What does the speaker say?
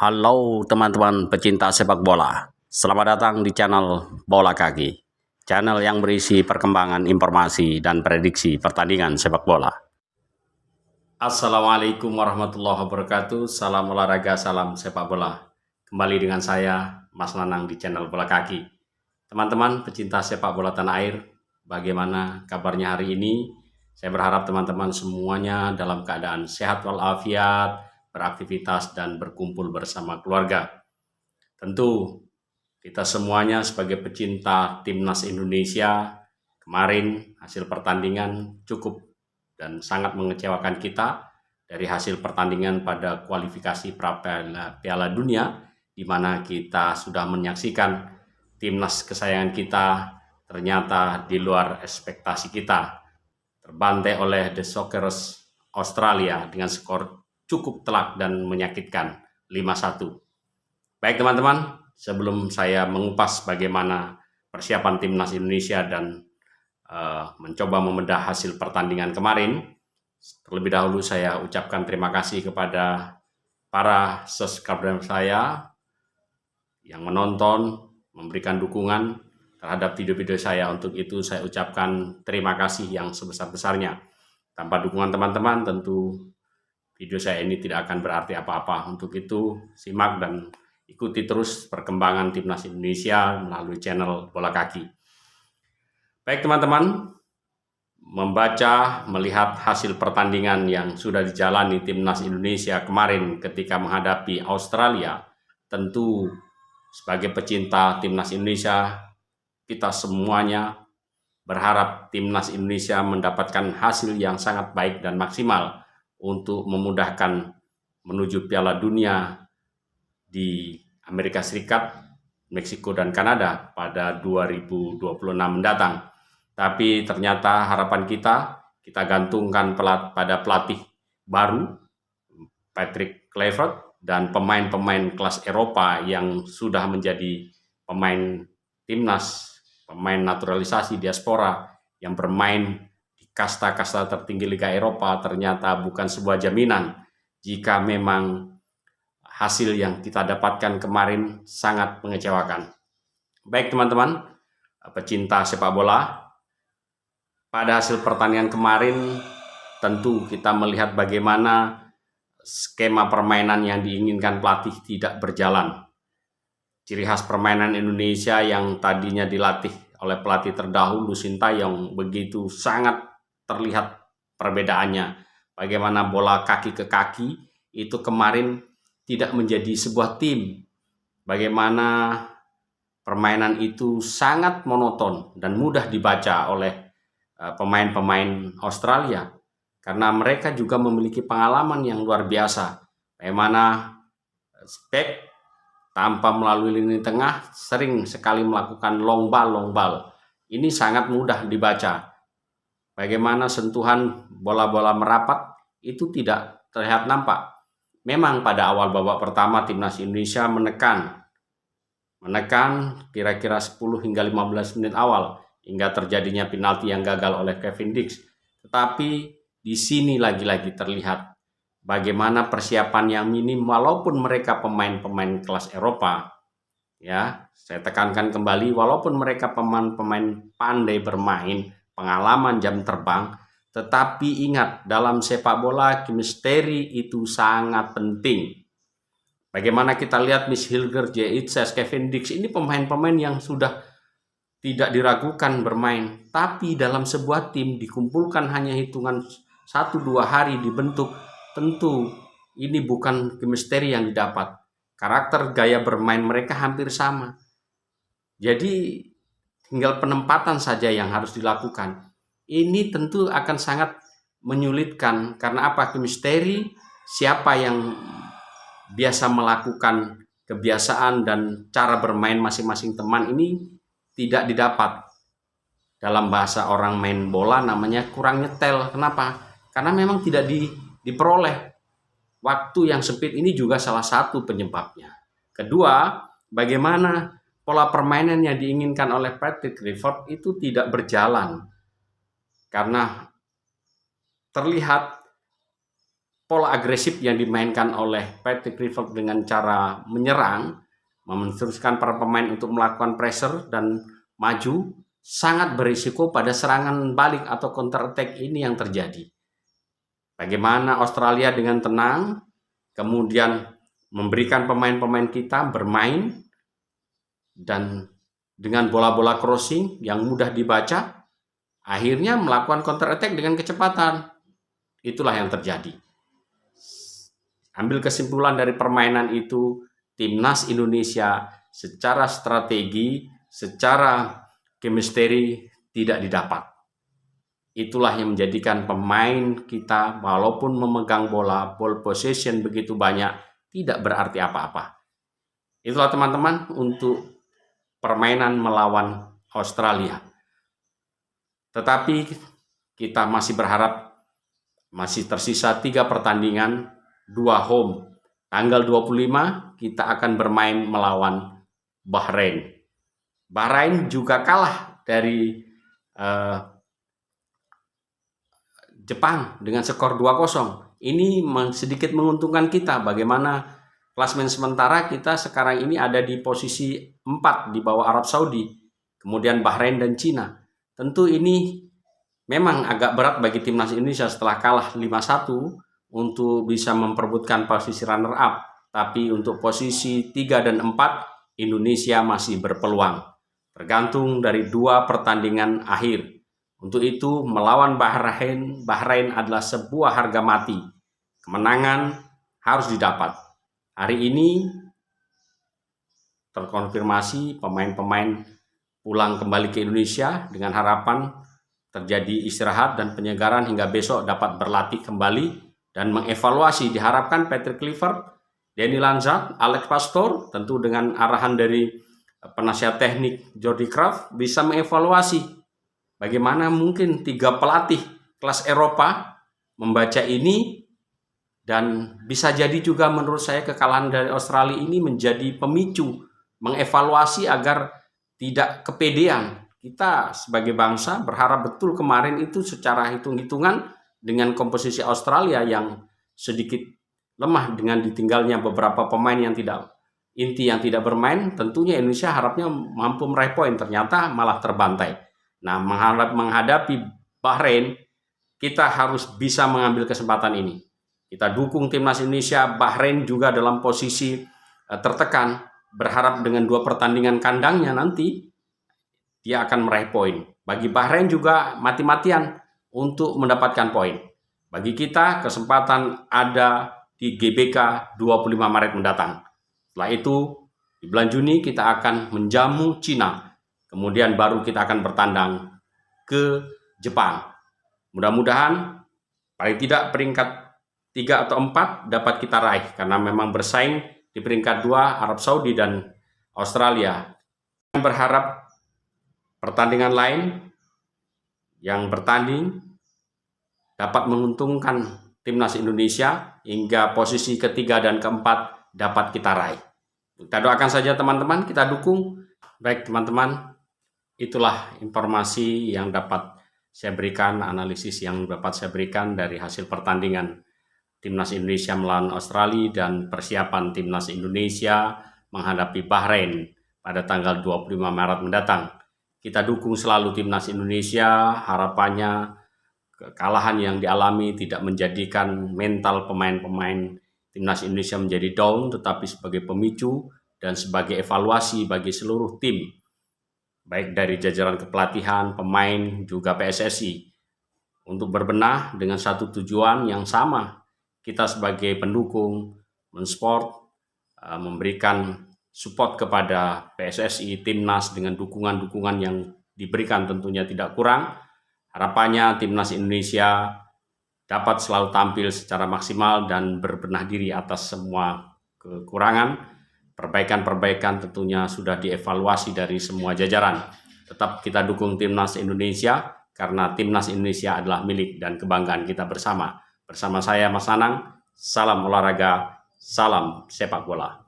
Halo teman-teman pecinta sepak bola, selamat datang di channel Bola Kaki, channel yang berisi perkembangan informasi dan prediksi pertandingan sepak bola. Assalamualaikum warahmatullahi wabarakatuh, salam olahraga, salam sepak bola. Kembali dengan saya, Mas Nanang di channel Bola Kaki. Teman-teman pecinta sepak bola tanah air, bagaimana kabarnya hari ini? Saya berharap teman-teman semuanya dalam keadaan sehat walafiat, beraktivitas dan berkumpul bersama keluarga. Tentu kita semuanya sebagai pecinta timnas Indonesia, kemarin hasil pertandingan cukup dan sangat mengecewakan kita dari hasil pertandingan pada kualifikasi Piala Dunia, di mana kita sudah menyaksikan timnas kesayangan kita ternyata di luar ekspektasi kita, terbantai oleh The Socceroos Australia dengan skor cukup telak dan menyakitkan 5-1. Baik teman-teman, sebelum saya mengupas bagaimana persiapan timnas Indonesia dan mencoba membedah hasil pertandingan kemarin, terlebih dahulu saya ucapkan terima kasih kepada para subscriber saya yang menonton, memberikan dukungan terhadap video-video saya. Untuk itu saya ucapkan terima kasih yang sebesar-besarnya. Tanpa dukungan teman-teman tentu video saya ini tidak akan berarti apa-apa. Untuk itu simak dan ikuti terus perkembangan timnas Indonesia melalui channel Bola Kaki. Baik teman-teman, membaca, melihat hasil pertandingan yang sudah dijalani timnas Indonesia kemarin ketika menghadapi Australia, tentu sebagai pecinta timnas Indonesia, kita semuanya berharap timnas Indonesia mendapatkan hasil yang sangat baik dan maksimal untuk memudahkan menuju Piala Dunia di Amerika Serikat, Meksiko, dan Kanada pada 2026 mendatang. Tapi ternyata harapan kita gantungkan pada pelatih baru, Patrick Kluivert, dan pemain-pemain kelas Eropa yang sudah menjadi pemain timnas, pemain naturalisasi diaspora yang bermain kasta-kasta tertinggi Liga Eropa. Ternyata bukan sebuah jaminan jika memang hasil yang kita dapatkan kemarin sangat mengecewakan. Baik teman-teman pecinta sepak bola, pada hasil pertandingan kemarin tentu kita melihat bagaimana skema permainan yang diinginkan pelatih tidak berjalan. Ciri khas permainan Indonesia yang tadinya dilatih oleh pelatih terdahulu Sintayong begitu sangat terlihat perbedaannya. Bagaimana bola kaki ke kaki itu kemarin tidak menjadi sebuah tim. Bagaimana permainan itu sangat monoton dan mudah dibaca oleh pemain-pemain Australia, karena mereka juga memiliki pengalaman yang luar biasa. Bagaimana back tanpa melalui lini tengah sering sekali melakukan long ball. Ini sangat mudah dibaca. Bagaimana sentuhan bola-bola merapat itu tidak terlihat nampak. Memang pada awal babak pertama timnas Indonesia menekan kira-kira 10 hingga 15 menit awal hingga terjadinya penalti yang gagal oleh Kevin Dix. Tetapi di sini lagi-lagi terlihat bagaimana persiapan yang minim walaupun mereka pemain-pemain kelas Eropa. Ya, saya tekankan kembali, walaupun mereka pemain-pemain pandai bermain, pengalaman jam terbang, tetapi ingat, dalam sepak bola chemistry itu sangat penting. Bagaimana kita lihat Miss Hilger, J.H. Kevin Dix, ini pemain-pemain yang sudah tidak diragukan bermain. Tapi dalam sebuah tim dikumpulkan hanya hitungan 1-2 hari dibentuk, tentu ini bukan chemistry yang didapat. Karakter gaya bermain mereka hampir sama. Jadi tinggal penempatan saja yang harus dilakukan. Ini tentu akan sangat menyulitkan. Karena apa? Chemistry, siapa yang biasa melakukan kebiasaan dan cara bermain masing-masing teman ini tidak didapat. Dalam bahasa orang main bola namanya kurang nyetel. Kenapa? Karena memang tidak diperoleh. Waktu yang sempit ini juga salah satu penyebabnya. Kedua, bagaimana pola permainan yang diinginkan oleh Patrick Kluivert itu tidak berjalan. Karena terlihat pola agresif yang dimainkan oleh Patrick Kluivert dengan cara menyerang, meneruskan para pemain untuk melakukan pressure dan maju, sangat berisiko pada serangan balik atau counter attack ini yang terjadi. Bagaimana Australia dengan tenang, kemudian memberikan pemain-pemain kita bermain, dan dengan bola-bola crossing yang mudah dibaca, akhirnya melakukan counter attack dengan kecepatan. Itulah yang terjadi. Ambil kesimpulan dari permainan itu, timnas Indonesia secara strategi, secara chemistry tidak didapat. Itulah yang menjadikan pemain kita walaupun memegang bola, ball possession begitu banyak, tidak berarti apa-apa. Itulah teman-teman untuk permainan melawan Australia. Tetapi kita masih berharap masih tersisa 3 pertandingan, 2 home. Tanggal 25 kita akan bermain melawan Bahrain. Bahrain juga kalah dari Jepang dengan skor 2-0. Ini sedikit menguntungkan kita. Bagaimana klasmen sementara kita sekarang ini ada di posisi 4 di bawah Arab Saudi, kemudian Bahrain dan Cina. Tentu ini memang agak berat bagi timnas Indonesia setelah kalah 5-1 untuk bisa memperebutkan posisi runner up. Tapi untuk posisi 3 dan 4 Indonesia masih berpeluang. Tergantung dari 2 pertandingan akhir. Untuk itu melawan Bahrain adalah sebuah harga mati. Kemenangan harus didapat. Hari ini terkonfirmasi pemain-pemain pulang kembali ke Indonesia dengan harapan terjadi istirahat dan penyegaran hingga besok dapat berlatih kembali dan mengevaluasi. Diharapkan Patrick Kluivert, Danny Lanza, Alex Pastoor, tentu dengan arahan dari penasihat teknik Jordi Craft, bisa mengevaluasi bagaimana mungkin 3 pelatih kelas Eropa membaca ini. Dan bisa jadi juga menurut saya kekalahan dari Australia ini menjadi pemicu mengevaluasi agar tidak kepedean. Kita sebagai bangsa berharap betul kemarin itu secara hitung-hitungan dengan komposisi Australia yang sedikit lemah dengan ditinggalnya beberapa pemain yang tidak inti yang tidak bermain, tentunya Indonesia harapnya mampu meraih poin, ternyata malah terbantai. Nah, menghadapi Bahrain, kita harus bisa mengambil kesempatan ini. Kita dukung timnas Indonesia. Bahrain juga dalam posisi tertekan, berharap dengan 2 pertandingan kandangnya nanti dia akan meraih poin. Bagi Bahrain juga mati-matian untuk mendapatkan poin. Bagi kita kesempatan ada di GBK 25 Maret mendatang. Setelah itu di bulan Juni kita akan menjamu Cina. Kemudian baru kita akan bertandang ke Jepang. Mudah-mudahan paling tidak peringkat 3 atau 4 dapat kita raih, karena memang bersaing di peringkat 2 Arab Saudi dan Australia. Berharap pertandingan lain yang bertanding dapat menguntungkan timnas Indonesia hingga posisi ketiga dan keempat dapat kita raih. Kita doakan saja teman-teman, kita dukung. Baik teman-teman, itulah informasi yang dapat saya berikan, analisis yang dapat saya berikan dari hasil pertandingan Timnas Indonesia melawan Australia dan persiapan Timnas Indonesia menghadapi Bahrain pada tanggal 25 Maret mendatang. Kita dukung selalu Timnas Indonesia, harapannya kekalahan yang dialami tidak menjadikan mental pemain-pemain Timnas Indonesia menjadi down, tetapi sebagai pemicu dan sebagai evaluasi bagi seluruh tim, baik dari jajaran kepelatihan, pemain, juga PSSI, untuk berbenah dengan satu tujuan yang sama. Kita sebagai pendukung, mensupport, memberikan support kepada PSSI, Timnas dengan dukungan-dukungan yang diberikan tentunya tidak kurang. Harapannya Timnas Indonesia dapat selalu tampil secara maksimal dan berbenah diri atas semua kekurangan. Perbaikan-perbaikan tentunya sudah dievaluasi dari semua jajaran. Tetap kita dukung Timnas Indonesia karena Timnas Indonesia adalah milik dan kebanggaan kita bersama. Bersama saya Mas Nanang, salam olahraga, salam sepak bola.